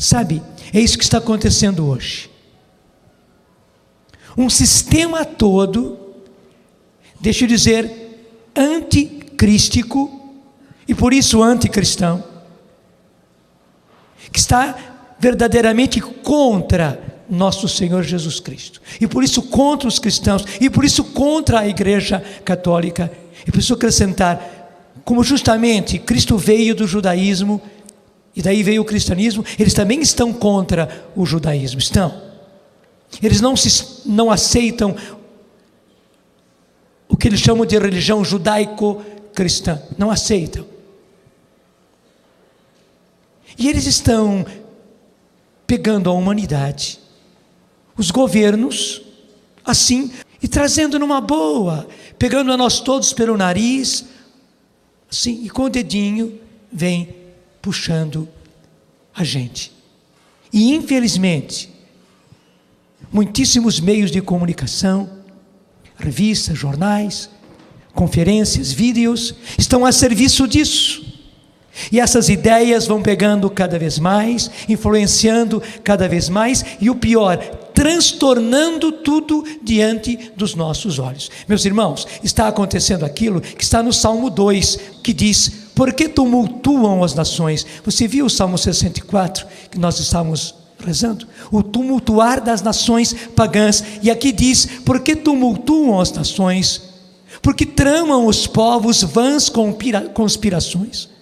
Sabe, é isso que está acontecendo hoje. Um sistema todo, deixa eu dizer, anticrístico, e por isso anticristão, que está verdadeiramente contra nosso Senhor Jesus Cristo, e por isso contra os cristãos, e por isso contra a Igreja Católica. E preciso acrescentar, como justamente Cristo veio do judaísmo, e daí veio o cristianismo, eles também estão contra o judaísmo, estão. Eles não aceitam o que eles chamam de religião judaico-cristã, não aceitam. E eles estão pegando a humanidade, os governos, assim, e trazendo numa boa, pegando a nós todos pelo nariz, assim, e com o dedinho, vem puxando a gente. E infelizmente, muitíssimos meios de comunicação, revistas, jornais, conferências, vídeos, estão a serviço disso. E essas ideias vão pegando cada vez mais, influenciando cada vez mais, e o pior, transtornando tudo diante dos nossos olhos. Meus irmãos, está acontecendo aquilo que está no Salmo 2, que diz: por que tumultuam as nações? Você viu o Salmo 64, que nós estamos rezando? O tumultuar das nações pagãs. E aqui diz: por que tumultuam as nações? Porque tramam os povos vãs conspirações.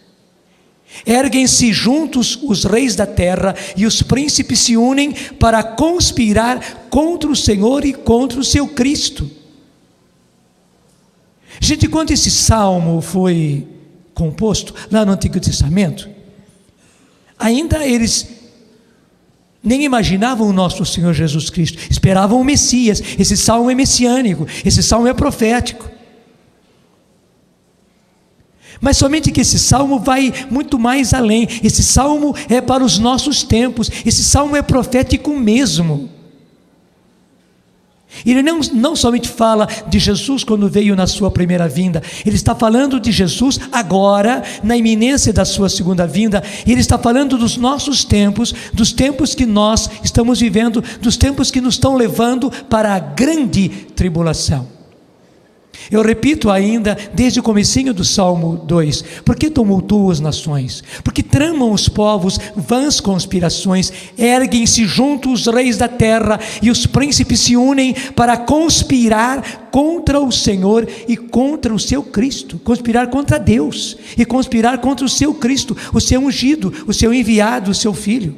Erguem-se juntos os reis da terra, e os príncipes se unem para conspirar contra o Senhor e contra o seu Cristo. Gente, quando esse salmo foi composto lá no Antigo Testamento, ainda eles nem imaginavam o nosso Senhor Jesus Cristo, esperavam o Messias. Esse salmo é messiânico, esse salmo é profético. Mas somente que esse salmo vai muito mais além. Esse salmo é para os nossos tempos. Esse salmo é profético mesmo. Ele não somente fala de Jesus quando veio na sua primeira vinda. Ele está falando de Jesus agora, na iminência da sua segunda vinda. Ele está falando dos nossos tempos, dos tempos que nós estamos vivendo, dos tempos que nos estão levando para a grande tribulação. Eu repito ainda, desde o comecinho do Salmo 2, por que tumultuam as nações? Porque tramam os povos vãs conspirações, erguem-se juntos os reis da terra, e os príncipes se unem para conspirar contra o Senhor e contra o seu Cristo, conspirar contra Deus, e conspirar contra o seu Cristo, o seu ungido, o seu enviado, o seu Filho.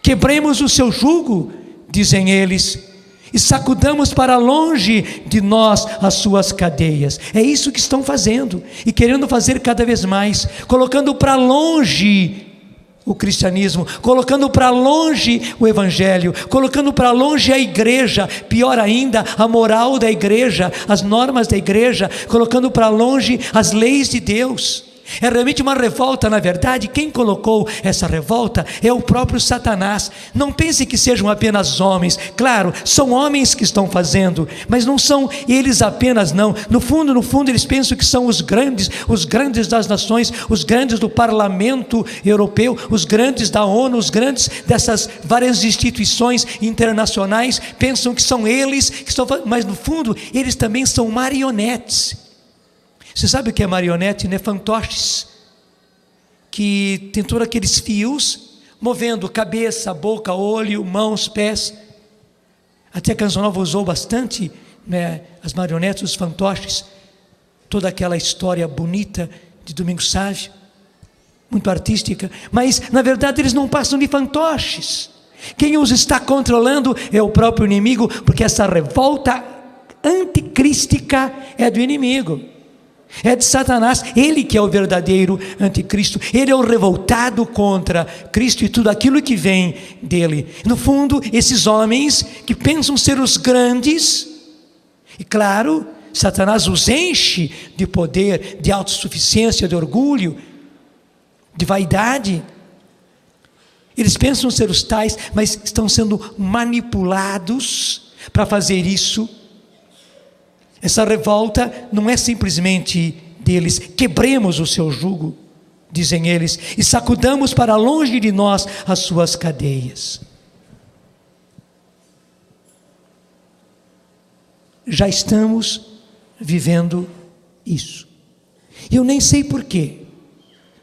Quebremos o seu jugo, dizem eles, e sacudamos para longe de nós as suas cadeias. É isso que estão fazendo, e querendo fazer cada vez mais, colocando para longe o cristianismo, colocando para longe o evangelho, colocando para longe a igreja, pior ainda, a moral da igreja, as normas da igreja, colocando para longe as leis de Deus. É realmente uma revolta. Na verdade, quem colocou essa revolta é o próprio Satanás. Não pense que sejam apenas homens. Claro, são homens que estão fazendo, mas não são eles apenas, não. No fundo, eles pensam que são os grandes das nações, os grandes do parlamento europeu, os grandes da ONU, os grandes dessas várias instituições internacionais, pensam que são eles que estão fazendo, mas no fundo, eles também são marionetes. Você sabe o que é marionete, né? Fantoches, que tem todos aqueles fios, movendo cabeça, boca, olho, mãos, pés. Até a Canção Nova usou bastante, né, as marionetes, os fantoches, toda aquela história bonita de Domingos Sávio, muito artística, mas na verdade eles não passam de fantoches. Quem os está controlando é o próprio inimigo, porque essa revolta anticrística é do inimigo. É de Satanás, ele que é o verdadeiro anticristo, ele é o revoltado contra Cristo e tudo aquilo que vem dele. No fundo, esses homens que pensam ser os grandes, e claro, Satanás os enche de poder, de autossuficiência, de orgulho, de vaidade. Eles pensam ser os tais, mas estão sendo manipulados para fazer isso. Essa revolta não é simplesmente deles. Quebremos o seu jugo. dizem eles, e sacudamos para longe de nós as suas cadeias. Já estamos vivendo isso. Eu nem sei porquê.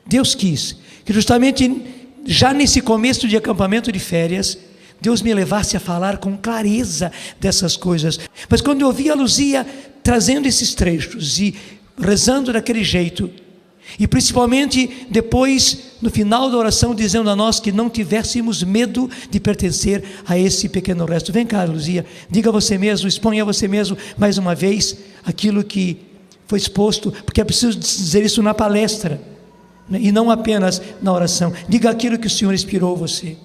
Deus quis que justamente já nesse começo de acampamento de férias, Deus me levasse a falar com clareza dessas coisas. Mas quando eu ouvi a Luzia trazendo esses trechos e rezando daquele jeito, e principalmente depois, no final da oração, dizendo a nós que não tivéssemos medo de pertencer a esse pequeno resto. Vem cá, Luzia, diga a você mesmo, exponha a você mesmo mais uma vez aquilo que foi exposto, porque é preciso dizer isso na palestra, né? E não apenas na oração. Diga aquilo que o Senhor inspirou você.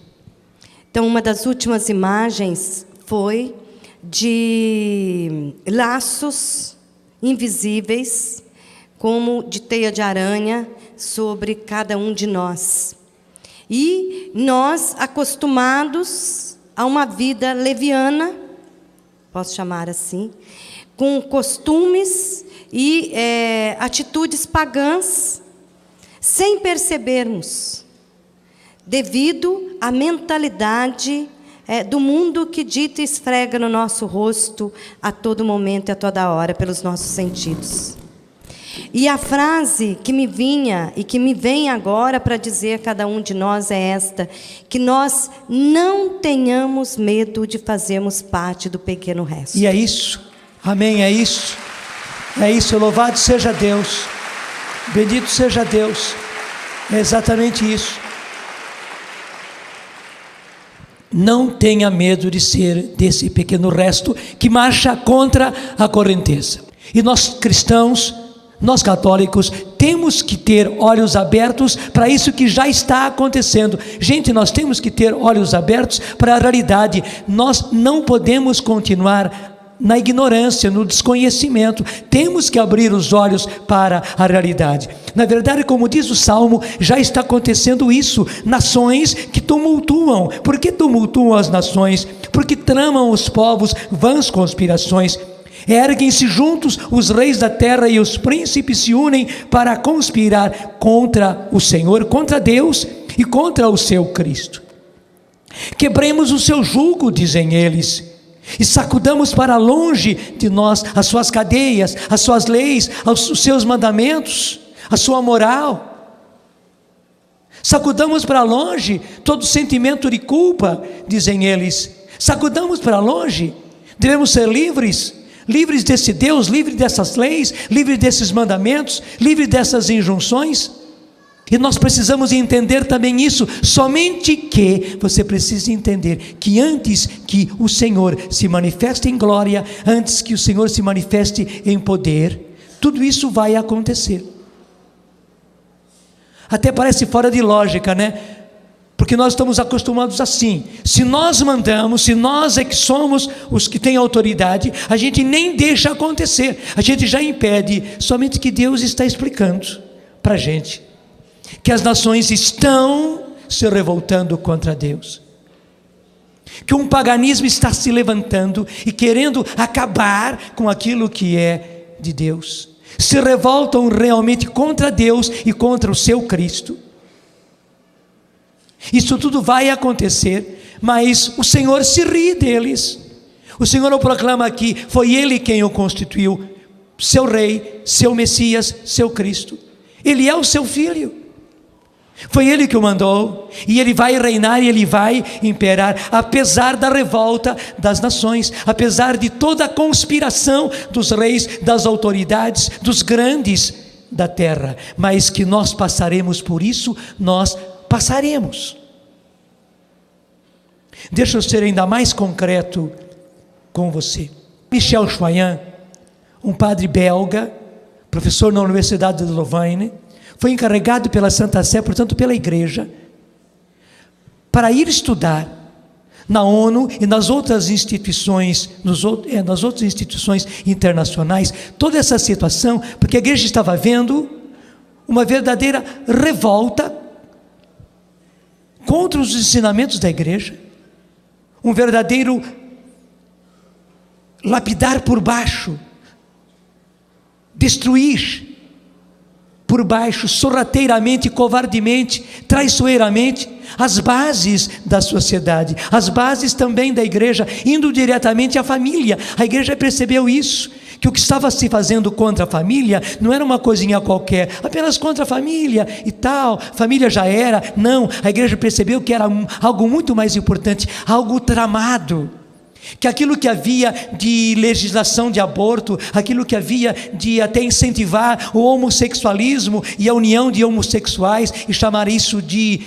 Então, uma das últimas imagens foi de laços invisíveis, como de teia de aranha, sobre cada um de nós. E nós, acostumados a uma vida leviana, posso chamar assim, com costumes e atitudes pagãs, sem percebermos, devido à mentalidade do mundo que dita e esfrega no nosso rosto a todo momento e a toda hora, pelos nossos sentidos. E a frase que me vinha e que me vem agora para dizer a cada um de nós é esta: que nós não tenhamos medo de fazermos parte do pequeno resto. E é isso, amém, é isso, louvado seja Deus, bendito seja Deus, é exatamente isso. Não tenha medo de ser desse pequeno resto que marcha contra a correnteza. E nós cristãos, nós católicos, temos que ter olhos abertos para isso que já está acontecendo. Gente, nós temos que ter olhos abertos para a realidade. Nós não podemos continuar na ignorância, no desconhecimento. Temos que abrir os olhos para a realidade. Na verdade, como diz o Salmo, já está acontecendo isso. Nações que tumultuam. Por que tumultuam as nações? Porque tramam os povos vãs conspirações. Erguem-se juntos os reis da terra e os príncipes se unem para conspirar contra o Senhor, contra Deus e contra o seu Cristo. Quebremos o seu jugo, dizem eles, e sacudamos para longe de nós as suas cadeias, as suas leis, os seus mandamentos, a sua moral. Sacudamos para longe todo sentimento de culpa, dizem eles. Sacudamos para longe. Devemos ser livres desse Deus, livres dessas leis, livres desses mandamentos, livres dessas injunções. E nós precisamos entender também isso, somente que você precisa entender que antes que o Senhor se manifeste em glória, antes que o Senhor se manifeste em poder, tudo isso vai acontecer. Até parece fora de lógica, né? Porque nós estamos acostumados assim. Se nós mandamos, se nós é que somos os que têm autoridade, a gente nem deixa acontecer, a gente já impede. Somente que Deus está explicando para a gente que as nações estão se revoltando contra Deus, que um paganismo está se levantando e querendo acabar com aquilo que é de Deus. Se revoltam realmente contra Deus e contra o seu Cristo. Isso tudo vai acontecer, mas o Senhor se ri deles. O Senhor o proclama aqui, foi Ele quem o constituiu, seu Rei, seu Messias, seu Cristo. Ele é o seu Filho. Foi Ele que o mandou, e Ele vai reinar e Ele vai imperar, apesar da revolta das nações, apesar de toda a conspiração dos reis, das autoridades, dos grandes da terra. Mas que nós passaremos por isso, nós passaremos. Deixa eu ser ainda mais concreto com você. Michel Choyan, um padre belga, professor na Universidade de Louvain, foi encarregado pela Santa Sé, portanto pela igreja, para ir estudar na ONU e nas outras instituições, nas outras instituições internacionais, toda essa situação, porque a igreja estava vendo uma verdadeira revolta contra os ensinamentos da igreja, um verdadeiro lapidar por baixo, destruir, por baixo, sorrateiramente, covardemente, traiçoeiramente, as bases da sociedade, as bases também da igreja, indo diretamente à família. A igreja percebeu isso, que o que estava se fazendo contra a família não era uma coisinha qualquer, apenas contra a família e tal, família já era. Não, a igreja percebeu que era algo muito mais importante, algo tramado, que aquilo que havia de legislação de aborto, aquilo que havia de até incentivar o homossexualismo e a união de homossexuais e chamar isso de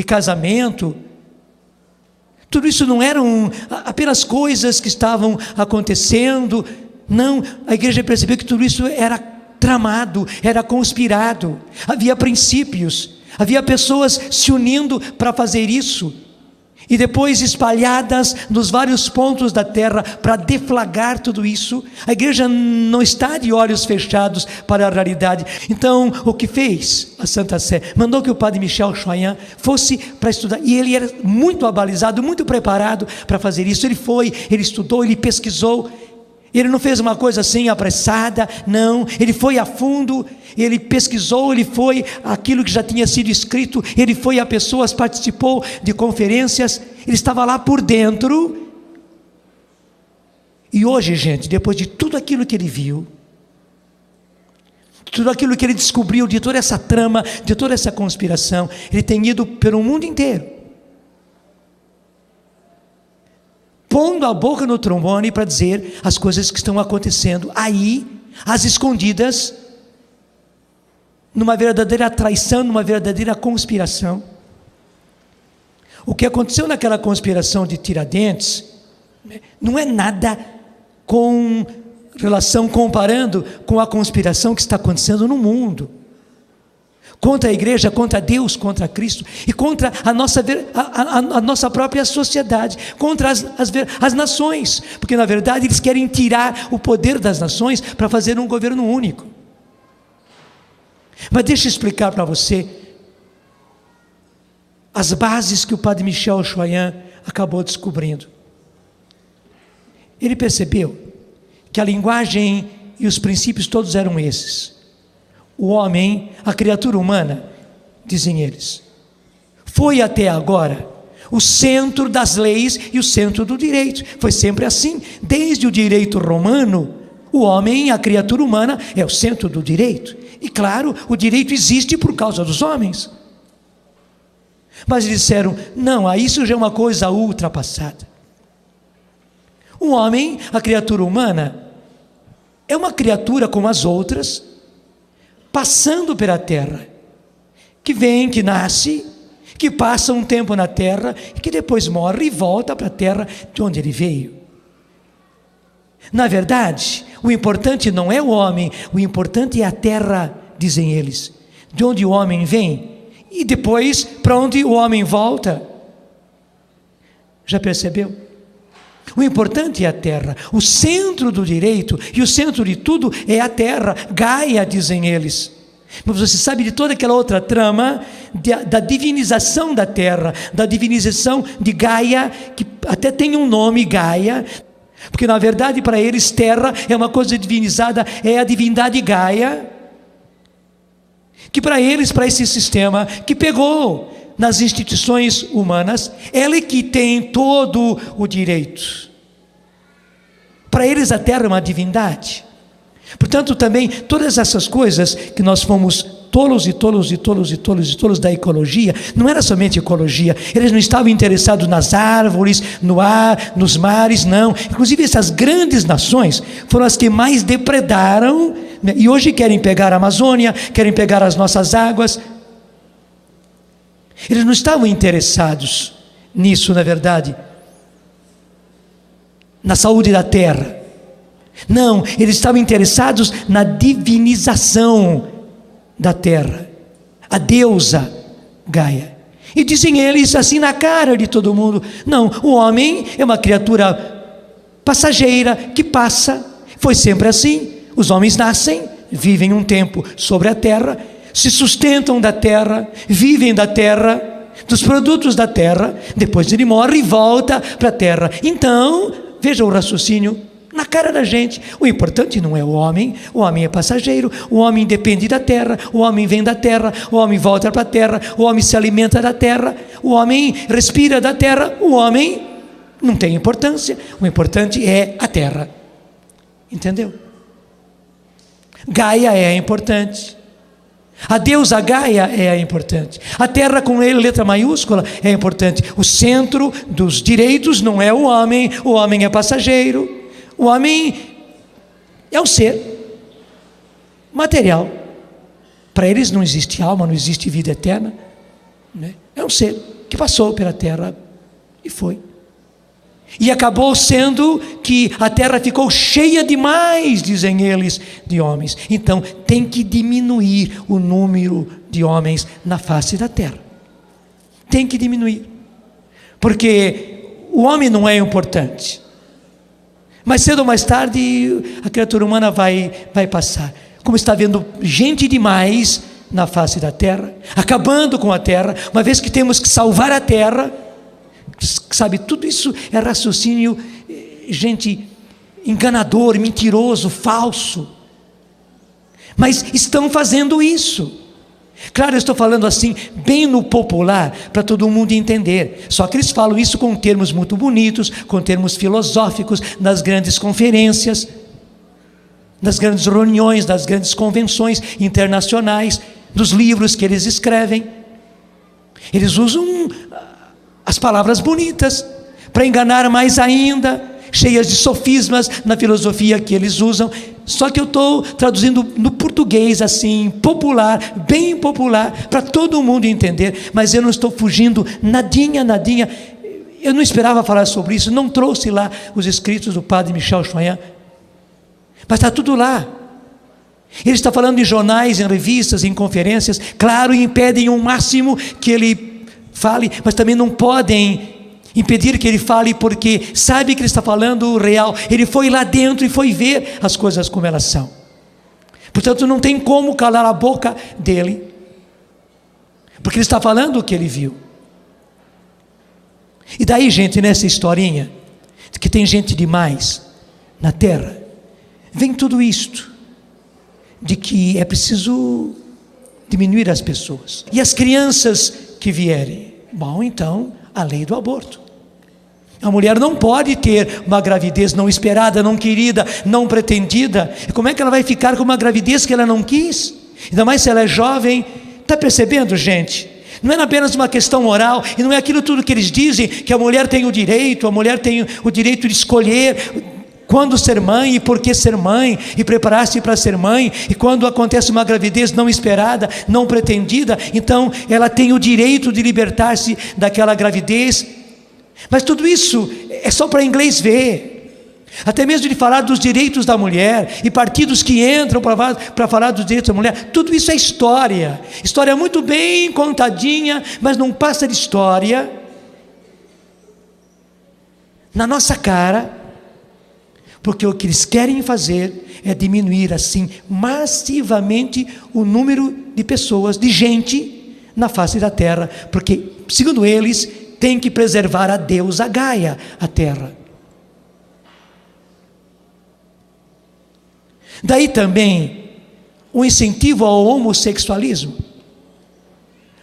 casamento, tudo isso não eram apenas coisas que estavam acontecendo. Não, a igreja percebeu que tudo isso era tramado, era conspirado, havia princípios, havia pessoas se unindo para fazer isso, e depois espalhadas nos vários pontos da terra para deflagrar tudo isso. A igreja não está de olhos fechados para a realidade. Então, o que fez a Santa Sé? Mandou que o padre Michel Choyan fosse para estudar, e ele era muito abalizado, muito preparado para fazer isso. Ele foi, ele estudou, ele pesquisou. Ele não fez uma coisa assim apressada, não, ele foi a fundo, ele pesquisou, ele foi aquilo que já tinha sido escrito, ele foi a pessoas, participou de conferências, ele estava lá por dentro. E hoje, gente, depois de tudo aquilo que ele viu, tudo aquilo que ele descobriu, de toda essa trama, de toda essa conspiração, ele tem ido pelo mundo inteiro, pondo a boca no trombone para dizer as coisas que estão acontecendo aí, às escondidas, numa verdadeira traição, numa verdadeira conspiração. O que aconteceu naquela conspiração de Tiradentes não é nada com relação, comparando com a conspiração que está acontecendo no mundo, contra a igreja, contra Deus, contra Cristo e contra a nossa própria sociedade, contra as nações, porque na verdade eles querem tirar o poder das nações para fazer um governo único. Mas deixa eu explicar para você as bases que o padre Michel Choyan acabou descobrindo. Ele percebeu que a linguagem e os princípios todos eram esses. O homem, a criatura humana, dizem eles, foi até agora o centro das leis e o centro do direito. Foi sempre assim, desde o direito romano, o homem, a criatura humana, é o centro do direito. E claro, o direito existe por causa dos homens. Mas eles disseram, não, isso já é uma coisa ultrapassada. O homem, a criatura humana, é uma criatura como as outras, passando pela terra, que vem, que nasce, que passa um tempo na terra, e que depois morre e volta para a terra de onde ele veio. Na verdade, o importante não é o homem, o importante é a terra, dizem eles, de onde o homem vem, e depois para onde o homem volta. Já percebeu? O importante é a terra, o centro do direito e o centro de tudo é a terra, Gaia, dizem eles. Mas você sabe de toda aquela outra trama da divinização da terra, da divinização de Gaia, que até tem um nome, Gaia, porque na verdade para eles terra é uma coisa divinizada, é a divindade Gaia, que para eles, para esse sistema que pegou nas instituições humanas, ela é que tem todo o direito. Para eles a terra é uma divindade. Portanto, também todas essas coisas que nós fomos tolos da ecologia, não era somente ecologia, eles não estavam interessados nas árvores, no ar, nos mares, não. Inclusive essas grandes nações foram as que mais depredaram, né? E hoje querem pegar a Amazônia, querem pegar as nossas águas. Eles não estavam interessados nisso, na verdade, na saúde da terra. Não, eles estavam interessados na divinização da terra, a deusa Gaia. E dizem eles assim na cara de todo mundo, não, o homem é uma criatura passageira que passa, foi sempre assim. Os homens nascem, vivem um tempo sobre a terra, se sustentam da terra, vivem da terra, dos produtos da terra, depois ele morre e volta para a terra. Então, veja o raciocínio, Na cara da gente. O importante não é o homem é passageiro, o homem depende da terra, o homem vem da terra, o homem volta para a terra, o homem se alimenta da terra, o homem respira da terra, o homem não tem importância, o importante é a terra. Entendeu? Gaia é importante. A deusa Gaia é importante. A terra com letra maiúscula é importante. O centro dos direitos não é o homem é passageiro. O homem é um ser material. Para eles não existe alma, não existe vida eterna, né? É um ser que passou pela terra e foi. E acabou sendo que a terra ficou cheia demais, dizem eles, de homens. Então tem que diminuir o número de homens na face da terra. Tem que diminuir. Porque o homem não é importante. Mais cedo ou mais tarde a criatura humana vai passar. Como está havendo gente demais na face da terra, acabando com a terra, uma vez que temos que salvar a terra. Sabe, tudo isso é raciocínio, gente, enganador, mentiroso, falso. Mas estão fazendo isso. Claro, eu estou falando assim, bem no popular, para todo mundo entender. Só que eles falam isso com termos muito bonitos, com termos filosóficos, nas grandes conferências, nas grandes reuniões, nas grandes convenções internacionais, nos livros que eles escrevem. Eles usam as palavras bonitas para enganar mais ainda, cheias de sofismas na filosofia que eles usam. Só que eu estou traduzindo no português assim, popular, bem popular, para todo mundo entender, mas eu não estou fugindo nadinha. Eu não esperava falar sobre isso, não trouxe lá os escritos do padre Michel Choyan, mas está tudo lá. Ele está falando em jornais, em revistas, em conferências, claro, impedem o máximo que ele fale, mas também não podem impedir que ele fale, porque sabe que ele está falando o real. Ele foi lá dentro e foi ver as coisas como elas são. Portanto, não tem como calar a boca dele, porque ele está falando o que ele viu. E daí, gente, nessa historinha de que tem gente demais na terra, vem tudo isto de que é preciso diminuir as pessoas. E as crianças que vierem, bom, então a lei do aborto. A mulher não pode ter uma gravidez não esperada, não querida, não pretendida. E como é que ela vai ficar com uma gravidez que ela não quis? Ainda mais se ela é jovem. Está percebendo, gente? Não é apenas uma questão moral, e não é aquilo tudo que eles dizem, que a mulher tem o direito de escolher quando ser mãe e por que ser mãe, e preparar-se para ser mãe, e quando acontece uma gravidez não esperada, não pretendida, então ela tem o direito de libertar-se daquela gravidez. Mas tudo isso é só para inglês ver. Até mesmo de falar dos direitos da mulher, e partidos que entram para falar dos direitos da mulher, tudo isso é história. História muito bem contadinha, mas não passa de história na nossa cara, porque o que eles querem fazer é diminuir assim massivamente o número de pessoas, de gente na face da terra, porque, segundo eles, tem que preservar a deusa Gaia, a terra. Daí também o incentivo ao homossexualismo,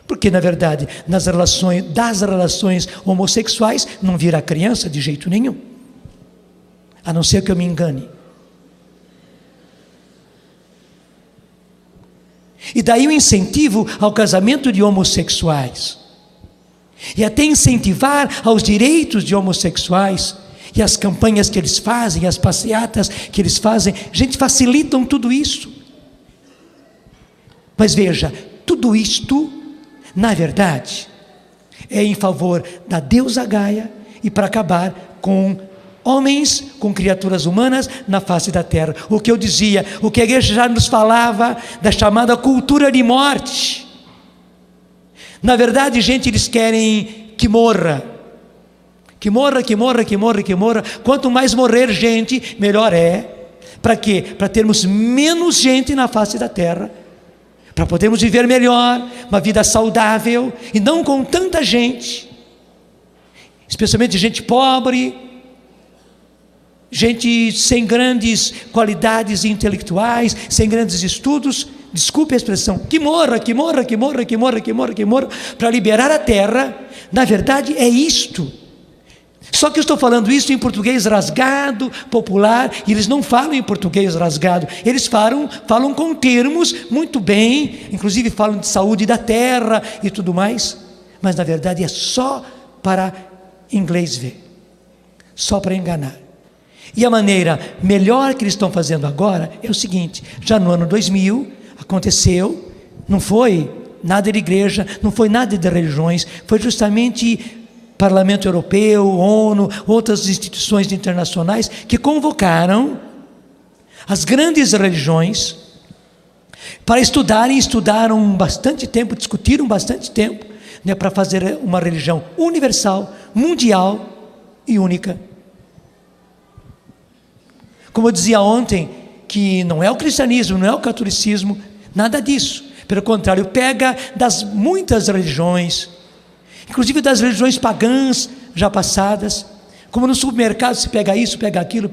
porque na verdade das relações homossexuais não vira criança de jeito nenhum, a não ser que eu me engane. E daí o incentivo ao casamento de homossexuais, e até incentivar aos direitos de homossexuais, e as campanhas que eles fazem, as passeatas que eles fazem, gente, facilitam tudo isso. Mas veja, tudo isto, na verdade, é em favor da deusa Gaia e para acabar com homens, com criaturas humanas na face da terra. O que eu dizia, o que a igreja já nos falava da chamada cultura de morte. Na verdade, gente, eles querem que morra. Que morra. Quanto mais morrer gente, melhor é. Para quê? Para termos menos gente na face da terra, para podermos viver melhor, uma vida saudável, e não com tanta gente, especialmente gente pobre, gente sem grandes qualidades intelectuais, sem grandes estudos, desculpe a expressão, que morra, para liberar a terra. Na verdade é isto. Só que eu estou falando isso em português rasgado, popular, e eles não falam em português rasgado, eles falam com termos muito bem, inclusive falam de saúde da terra e tudo mais, mas na verdade é só para inglês ver, só para enganar. E a maneira melhor que eles estão fazendo agora é o seguinte: já no ano 2000 aconteceu, não foi nada de igreja, não foi nada de religiões, foi justamente Parlamento Europeu, ONU, outras instituições internacionais que convocaram as grandes religiões para estudaram bastante tempo, discutiram bastante tempo, né, para fazer uma religião universal, mundial e única. Como eu dizia ontem, que não é o cristianismo, não é o catolicismo, nada disso. Pelo contrário, pega das muitas religiões, inclusive das religiões pagãs já passadas, como no supermercado se pega isso, pega aquilo,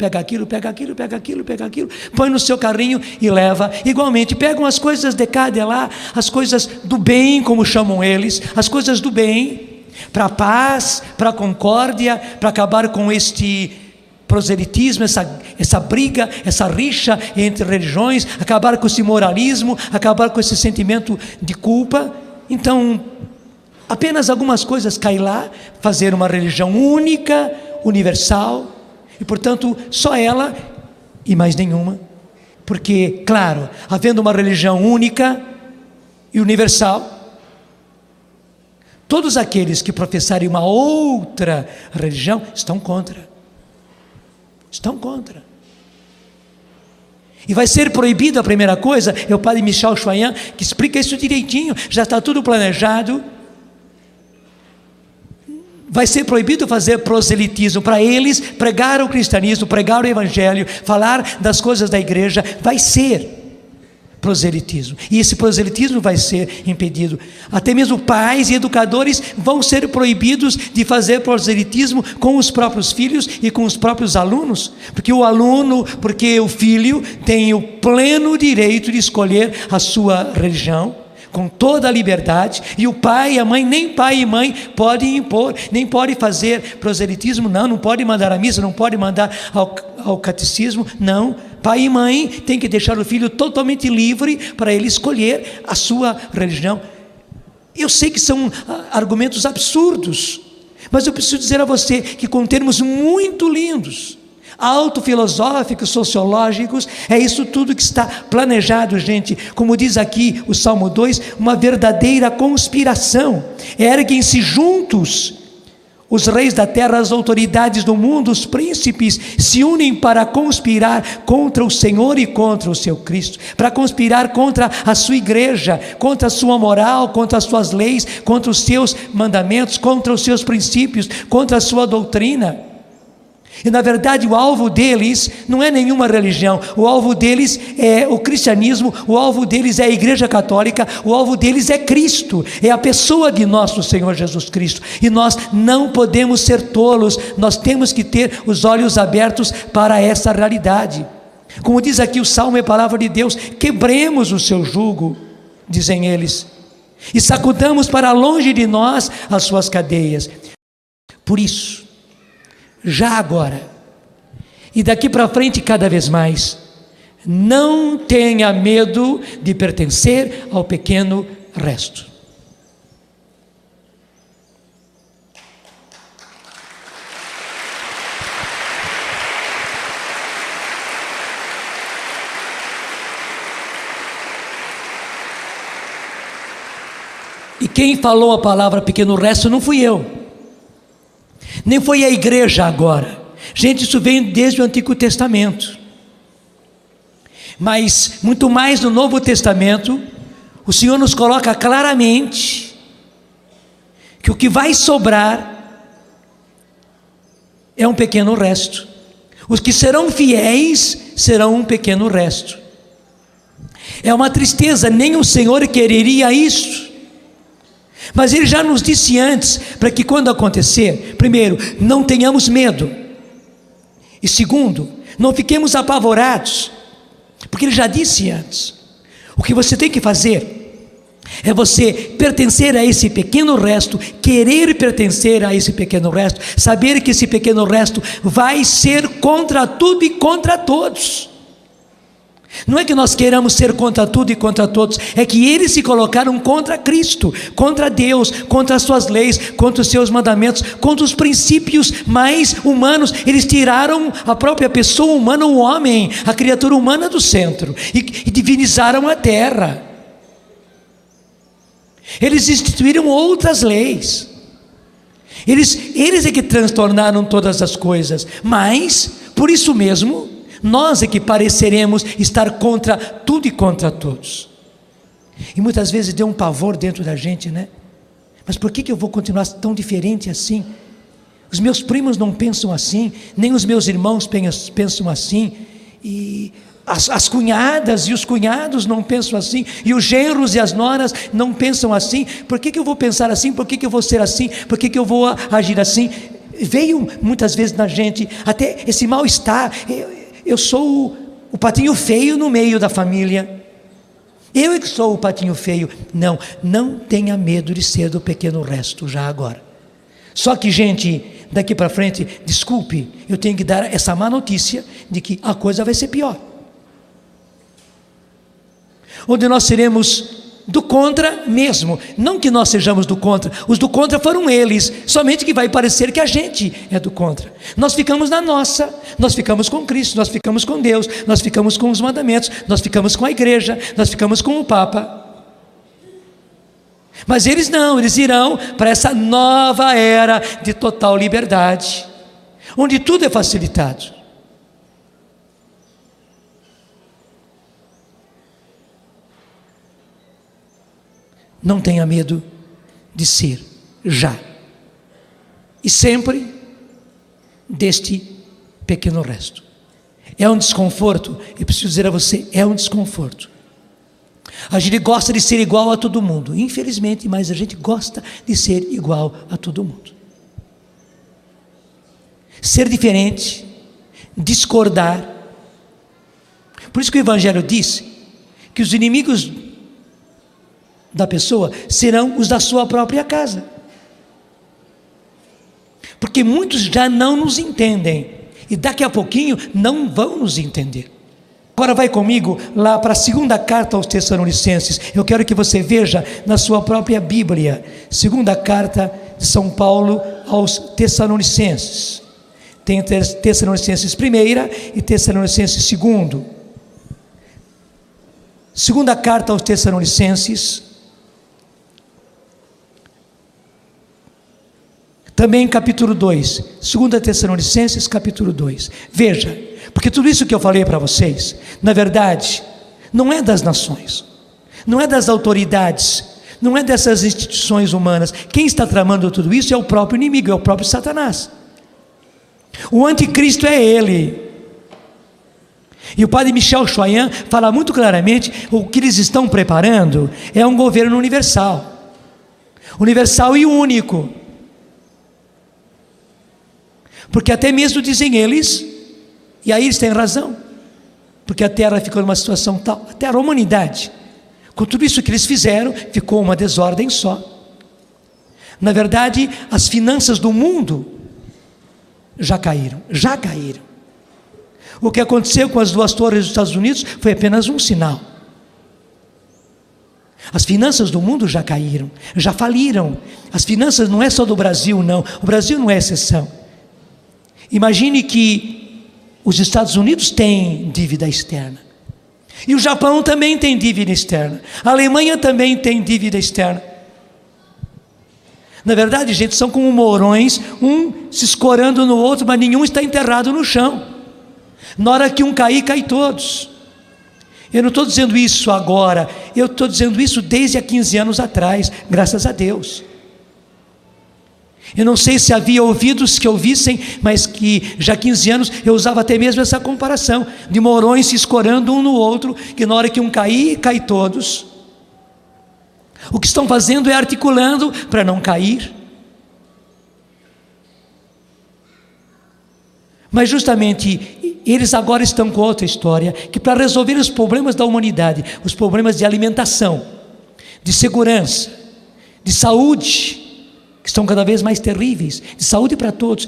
põe no seu carrinho e leva. Igualmente, pegam as coisas de cá, de lá, as coisas do bem, como chamam eles, as coisas do bem, para a paz, para a concórdia, para acabar com este proselitismo, essa briga, essa rixa entre religiões, acabar com esse moralismo, acabar com esse sentimento de culpa. Então, apenas algumas coisas caem lá, fazer uma religião única, universal, e portanto só ela e mais nenhuma, porque, claro, havendo uma religião única e universal, todos aqueles que professarem uma outra religião estão contra. E vai ser proibido, a primeira coisa, é o padre Michel Choyan, que explica isso direitinho, já está tudo planejado. Vai ser proibido fazer proselitismo. Para eles, pregar o cristianismo, pregar o evangelho, falar das coisas da igreja, vai ser proselitismo. E esse proselitismo vai ser impedido. Até mesmo pais e educadores vão ser proibidos de fazer proselitismo com os próprios filhos e com os próprios alunos, porque o filho tem o pleno direito de escolher a sua religião com toda a liberdade, e o pai e a mãe, nem pai e mãe podem impor, nem podem fazer proselitismo, não pode mandar a missa, não pode mandar ao catecismo, não. Pai e mãe têm que deixar o filho totalmente livre para ele escolher a sua religião. Eu sei que são argumentos absurdos, mas eu preciso dizer a você que, com termos muito lindos, autofilosóficos, sociológicos, é isso tudo que está planejado, gente. Como diz aqui o Salmo 2, uma verdadeira conspiração. Erguem-se juntos os reis da terra, as autoridades do mundo, os príncipes, se unem para conspirar contra o Senhor e contra o seu Cristo, para conspirar contra a sua igreja, contra a sua moral, contra as suas leis, contra os seus mandamentos, contra os seus princípios, contra a sua doutrina. E na verdade o alvo deles não é nenhuma religião, o alvo deles é o cristianismo, o alvo deles é a igreja católica, o alvo deles é Cristo, é a pessoa de nosso Senhor Jesus Cristo. E nós não podemos ser tolos, nós temos que ter os olhos abertos para essa realidade. Como diz aqui o Salmo, é a palavra de Deus: quebremos o seu jugo, dizem eles, e sacudamos para longe de nós as suas cadeias. Por isso, já agora, e daqui para frente cada vez mais, não tenha medo de pertencer ao pequeno resto. E quem falou a palavra pequeno resto não fui eu, nem foi a igreja agora. Gente, isso vem desde o Antigo Testamento. Mas muito mais no Novo Testamento, o Senhor nos coloca claramente que o que vai sobrar é um pequeno resto. Os que serão fiéis serão um pequeno resto. É uma tristeza, nem o Senhor quereria isso. Mas Ele já nos disse antes, para que quando acontecer, primeiro, não tenhamos medo, e segundo, Não fiquemos apavorados, porque ele já disse antes: o que você tem que fazer é você pertencer a esse pequeno resto, querer pertencer a esse pequeno resto, saber que esse pequeno resto vai ser contra tudo e contra todos. Não é que nós queiramos ser contra tudo e contra todos, é que eles se colocaram contra Cristo, contra Deus, contra as suas leis, contra os seus mandamentos, contra os princípios mais humanos. Eles tiraram a própria pessoa humana, o homem, a criatura humana do centro, e divinizaram a terra. Eles instituíram outras leis. Eles é que transtornaram todas as coisas, mas, por isso mesmo, nós é que pareceremos estar contra tudo e contra todos. E muitas vezes deu um pavor dentro da gente, né? Mas por que eu vou continuar tão diferente assim? Os meus primos não pensam assim, nem os meus irmãos pensam assim, e as cunhadas e os cunhados não pensam assim, e os genros e as noras não pensam assim. Por que eu vou pensar assim? Por que eu vou ser assim? Por que eu vou agir assim? Veio muitas vezes na gente até esse mal-estar. Eu sou o patinho feio no meio da família. Eu é que sou o patinho feio. Não tenha medo de ser do pequeno resto já agora. Só que, gente, daqui para frente, desculpe, eu tenho que dar essa má notícia de que a coisa vai ser pior. Onde nós seremos do contra mesmo, não que nós sejamos do contra, os do contra foram eles, somente que vai parecer que a gente é do contra. Nós ficamos na nossa, nós ficamos com Cristo, nós ficamos com Deus, nós ficamos com os mandamentos, nós ficamos com a igreja, nós ficamos com o Papa. Mas eles não, eles irão para essa nova era de total liberdade, onde tudo é facilitado. Não tenha medo de ser já e sempre deste pequeno resto. É um desconforto, eu preciso dizer a você, é um desconforto. A gente gosta de ser igual a todo mundo, infelizmente, mas a gente gosta de ser igual a todo mundo. Ser diferente, discordar. Por isso que o Evangelho diz que os inimigos da pessoa serão os da sua própria casa, porque muitos já não nos entendem e daqui a pouquinho não vão nos entender. Agora vai comigo lá para a segunda carta aos Tessalonicenses. Eu quero que você veja na sua própria Bíblia, segunda carta de São Paulo aos Tessalonicenses. Tem Tessalonicenses 1 e Tessalonicenses 2. Segunda carta aos Tessalonicenses, também capítulo 2, 2 Tessalonicenses capítulo 2, veja, porque tudo isso que eu falei para vocês, na verdade, não é das nações, não é das autoridades, não é dessas instituições humanas. Quem está tramando tudo isso é o próprio inimigo, é o próprio Satanás. O anticristo é ele. E o padre Michel Choyan fala muito claramente, o que eles estão preparando é um governo universal e único. Porque até mesmo dizem eles, e aí eles têm razão, porque a terra ficou numa situação tal, até a humanidade, com tudo isso que eles fizeram, ficou uma desordem só. Na verdade, as finanças do mundo já caíram. O que aconteceu com as duas torres dos Estados Unidos foi apenas um sinal. As finanças do mundo já caíram, já faliram. As finanças não é só do Brasil, não. O Brasil não é exceção. Imagine que os Estados Unidos têm dívida externa, e o Japão também tem dívida externa, a Alemanha também tem dívida externa. Na verdade, gente, são como morões, um se escorando no outro, mas nenhum está enterrado no chão. Na hora que um cair, cai todos. Eu não estou dizendo isso agora, eu estou dizendo isso desde há 15 anos atrás, graças a Deus. Eu não sei se havia ouvidos que ouvissem, mas que já há 15 anos eu usava até mesmo essa comparação, de morões se escorando um no outro, que na hora que um cair, cai todos. O que estão fazendo é articulando para não cair. Mas justamente Eles agora estão com outra história, que para resolver os problemas da humanidade, os problemas de alimentação, de segurança, de saúde, que estão cada vez mais terríveis, de saúde para todos,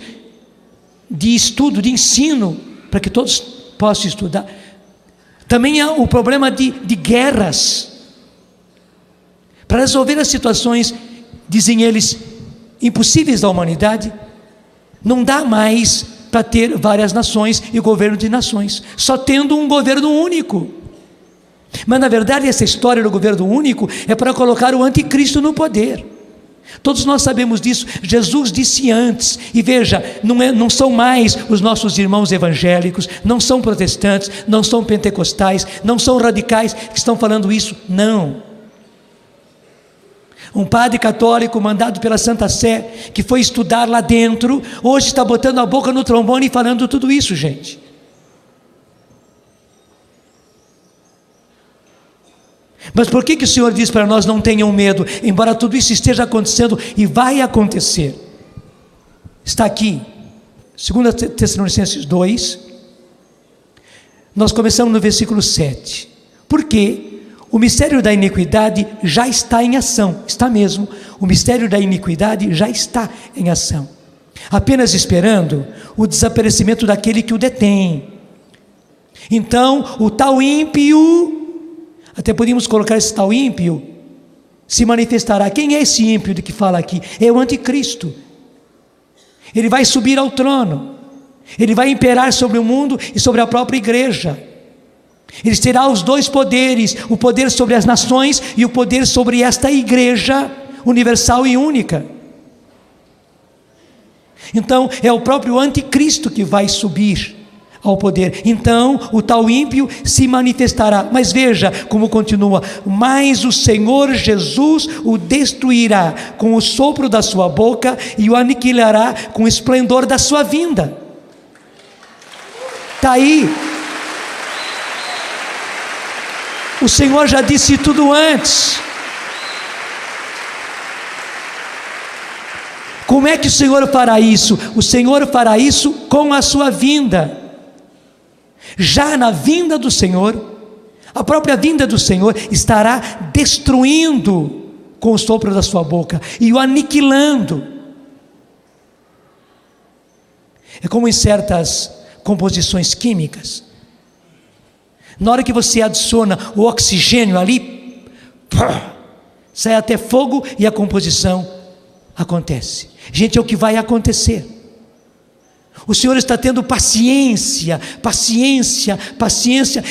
de estudo, de ensino, para que todos possam estudar. Também há o problema de guerras. Para resolver as situações, dizem eles, impossíveis da humanidade, não dá mais para ter várias nações e governo de nações, só tendo um governo único. Mas na verdade essa história do governo único é para colocar o anticristo no poder. Todos nós sabemos disso. Jesus disse antes, e veja, não são mais os nossos irmãos evangélicos, não são protestantes, não são pentecostais, não são radicais que estão falando isso, não. Um padre católico mandado pela Santa Sé, que foi estudar lá dentro, hoje está botando a boca no trombone e falando tudo isso, gente. Mas por que o Senhor diz para nós não tenham medo, embora tudo isso esteja acontecendo e vai acontecer? Está aqui, 2 Tessalonicenses 2, nós começamos no versículo 7. Por quê? O mistério da iniquidade já está em ação, está mesmo, o mistério da iniquidade já está em ação, apenas esperando o desaparecimento daquele que o detém. Então, o tal ímpio, até podíamos colocar esse tal ímpio, se manifestará. Quem é esse ímpio de que fala aqui? É o anticristo. Ele vai subir ao trono, ele vai imperar sobre o mundo e sobre a própria igreja. Ele terá os dois poderes, o poder sobre as nações e o poder sobre esta igreja universal e única. Então é o próprio anticristo que vai subir ao poder. Então o tal ímpio se manifestará. Mas veja como continua: mas o Senhor Jesus o destruirá com o sopro da sua boca e o aniquilará com o esplendor da sua vinda. Está aí. O Senhor já disse tudo antes. Como é que o Senhor fará isso? O Senhor fará isso com a sua vinda. Já na vinda do Senhor, a própria vinda do Senhor estará destruindo com o sopro da sua boca e o aniquilando. É como em certas composições químicas. Na hora que você adiciona o oxigênio ali, sai até fogo e a composição acontece. Gente, é o que vai acontecer. O Senhor está tendo paciência.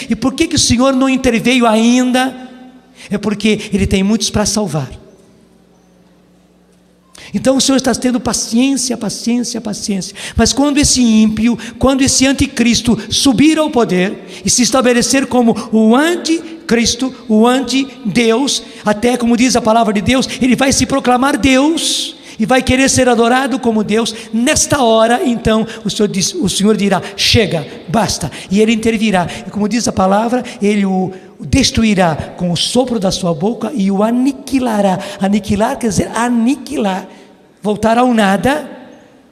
E por que o Senhor não interveio ainda? É porque Ele tem muitos para salvar. Então o Senhor está tendo paciência. Mas quando esse ímpio, quando esse anticristo subir ao poder e se estabelecer como o anticristo, o antideus, até como diz a palavra de Deus, ele vai se proclamar Deus e vai querer ser adorado como Deus. Nesta hora, então, o Senhor dirá: chega, basta, e Ele intervirá, e como diz a palavra, Ele o destruirá com o sopro da sua boca e o aniquilará. Aniquilar quer dizer aniquilar, voltar ao nada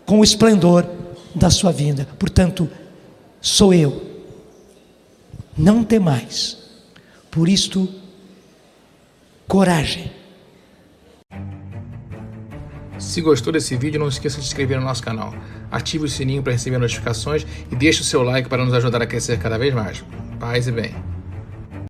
com o esplendor da sua vinda. Portanto, sou eu, não temais, por isto, coragem. Se gostou desse vídeo, não esqueça de se inscrever no nosso canal, ative o sininho para receber notificações e deixe o seu like para nos ajudar a crescer cada vez mais. Paz e bem.